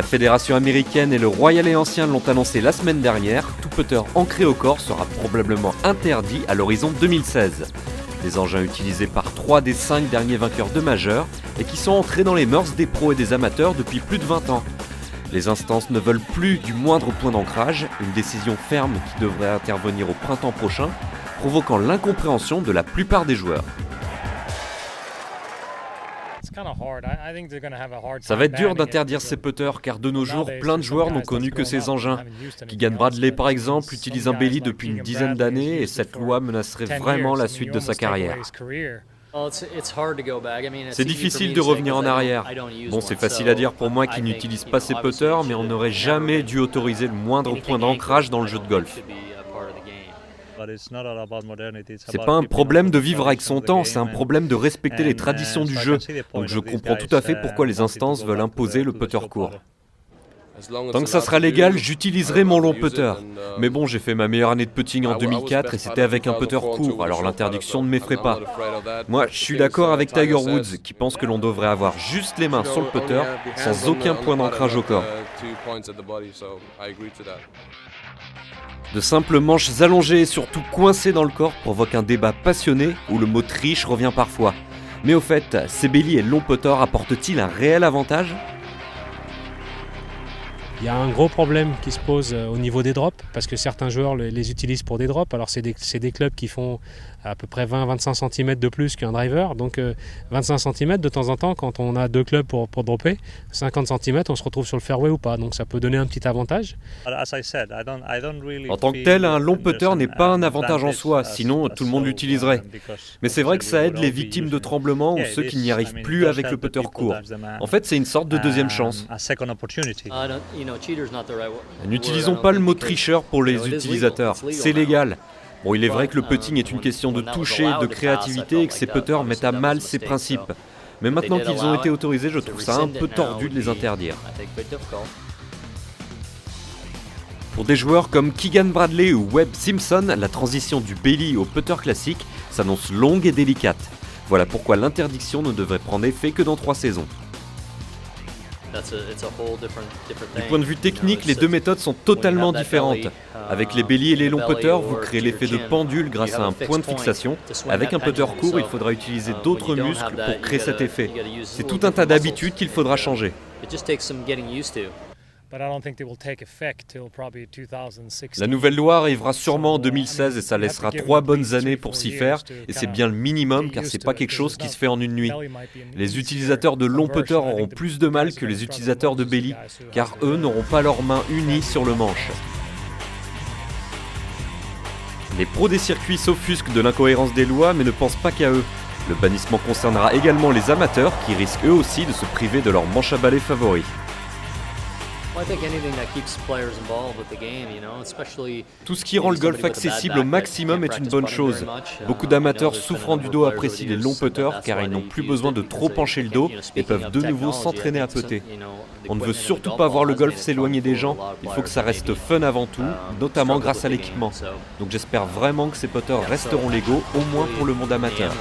fédération américaine et le Royal et Ancien l'ont annoncé la semaine dernière, tout putter ancré au corps sera probablement interdit à l'horizon 2016. Des engins utilisés par 3 des 5 derniers vainqueurs de majeur et qui sont entrés dans les mœurs des pros et des amateurs depuis plus de 20 ans. Les instances ne veulent plus du moindre point d'ancrage, une décision ferme qui devrait intervenir au printemps prochain, provoquant l'incompréhension de la plupart des joueurs. Ça va être dur d'interdire ces putters car de nos jours, plein de joueurs n'ont connu que ces engins. Keegan Bradley par exemple utilise un Bailey depuis une dizaine d'années et cette loi menacerait vraiment la suite de sa carrière. C'est difficile de revenir en arrière. Bon, c'est facile à dire pour moi qui n'utilise pas ces putters, mais on n'aurait jamais dû autoriser le moindre point d'ancrage dans le jeu de golf. C'est pas un problème de vivre avec son temps, c'est un problème de respecter les traditions du jeu. Donc je comprends tout à fait pourquoi les instances veulent imposer le putter court. Tant que ça sera légal, j'utiliserai mon long putter. Mais bon, j'ai fait ma meilleure année de putting en 2004 et c'était avec un putter court, alors l'interdiction ne m'effraie pas. Moi, je suis d'accord avec Tiger Woods qui pense que l'on devrait avoir juste les mains sur le putter, sans aucun point d'ancrage au corps. De simples manches allongées et surtout coincées dans le corps provoquent un débat passionné où le mot triche revient parfois. Mais au fait, ces Bailey et long putter apportent-ils un réel avantage ? Il y a un gros problème qui se pose au niveau des drops, parce que certains joueurs les utilisent pour des drops. Alors c'est des clubs qui font à peu près 20-25 cm de plus qu'un driver. Donc 25 cm de temps en temps, quand on a deux clubs pour dropper, 50 cm, on se retrouve sur le fairway ou pas. Donc ça peut donner un petit avantage. En tant que tel, un long putter n'est pas un avantage en soi, sinon tout le monde l'utiliserait. Mais c'est vrai que ça aide les victimes de tremblements ou ceux qui n'y arrivent plus avec le putter court. En fait, c'est une sorte de deuxième chance. N'utilisons pas le mot tricheur pour les utilisateurs, c'est légal. Bon, il est vrai que le putting est une question de toucher, de créativité et que ces putters mettent à mal ces principes. Mais maintenant qu'ils ont été autorisés, je trouve ça un peu tordu de les interdire. Pour des joueurs comme Keegan Bradley ou Webb Simpson, la transition du Bailey au putter classique s'annonce longue et délicate. Voilà pourquoi l'interdiction ne devrait prendre effet que dans 3 saisons. Du point de vue technique, les deux méthodes sont totalement différentes. Avec les Bailey et les longs putters, vous créez l'effet de pendule grâce à un point de fixation. Avec un putter court, il faudra utiliser d'autres muscles pour créer cet effet. C'est tout un tas d'habitudes qu'il faudra changer. La nouvelle loi arrivera sûrement en 2016 et ça laissera 3 bonnes années pour s'y faire. Et c'est bien le minimum car c'est pas quelque chose qui se fait en une nuit. Les utilisateurs de longs putters auront plus de mal que les utilisateurs de Bailey car eux n'auront pas leurs mains unies sur le manche. Les pros des circuits s'offusquent de l'incohérence des lois mais ne pensent pas qu'à eux. Le bannissement concernera également les amateurs qui risquent eux aussi de se priver de leur manche à balai favori. Tout ce qui rend le golf accessible au maximum est une bonne chose. Beaucoup d'amateurs souffrant du dos apprécient les longs putters car ils n'ont plus besoin de trop pencher le dos et peuvent de nouveau s'entraîner à putter. On ne veut surtout pas voir le golf s'éloigner des gens, il faut que ça reste fun avant tout, notamment grâce à l'équipement. Donc j'espère vraiment que ces putters resteront légaux, au moins pour le monde amateur.